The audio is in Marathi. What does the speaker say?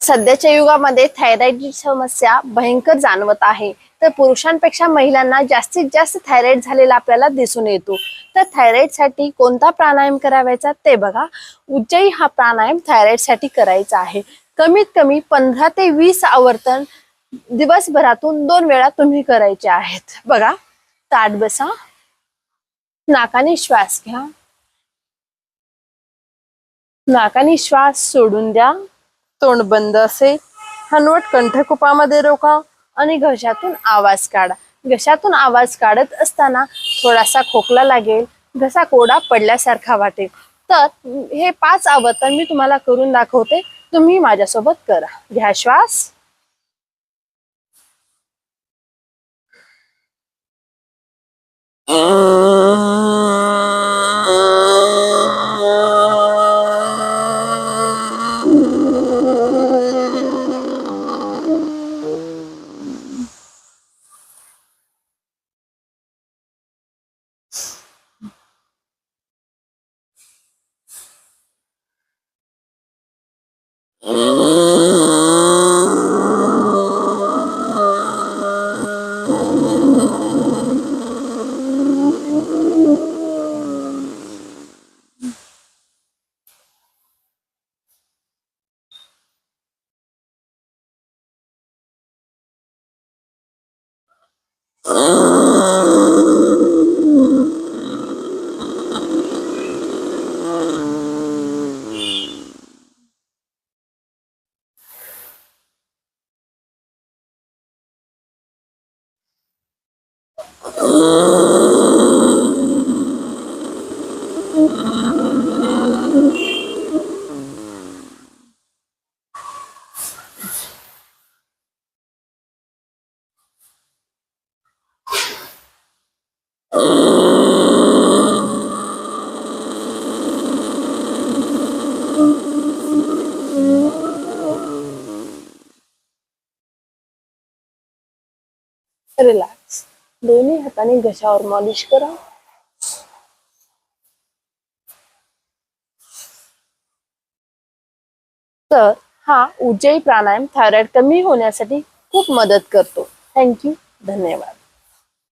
सध्याच्या युगामध्ये थायरॉइडची समस्या भयंकर जाणवत आहे. तर पुरुषांपेक्षा महिलांना जास्तीत जास्त थायरॉइड झालेला आपल्याला दिसून येतो. तर थायरॉइडसाठी कोणता प्राणायाम करायचा ते बघा. उज्जयी हा प्राणायाम थायरॉइडसाठी करायचा आहे. कमीत कमी 15 ते 20 आवर्तन दिवसभरातून 2 वेळा तुम्ही करायचे आहेत. बघा, ताठ बसा, नाकाने श्वास घ्या, नाकाने श्वास सोडून द्या, तोंड बंद असेल, हनवट कंठकुपामध्ये रोखा आणि घशातून आवाज काढा. घशातून आवाज काढत असताना थोडासा खोकला लागेल, घसा कोरडा पडल्यासारखा वाटेल. तर हे 5 आवर्तन मी तुम्हाला करून दाखवते, तुम्ही माझ्यासोबत करा. घ्या श्वास, रिलॅक्स. दोन्ही हाताने घशावर मॉलिश करा. तर हा उज्जयी प्राणायाम थायरॉइड कमी होण्यासाठी खूप मदत करतो. थँक्यू. धन्यवाद.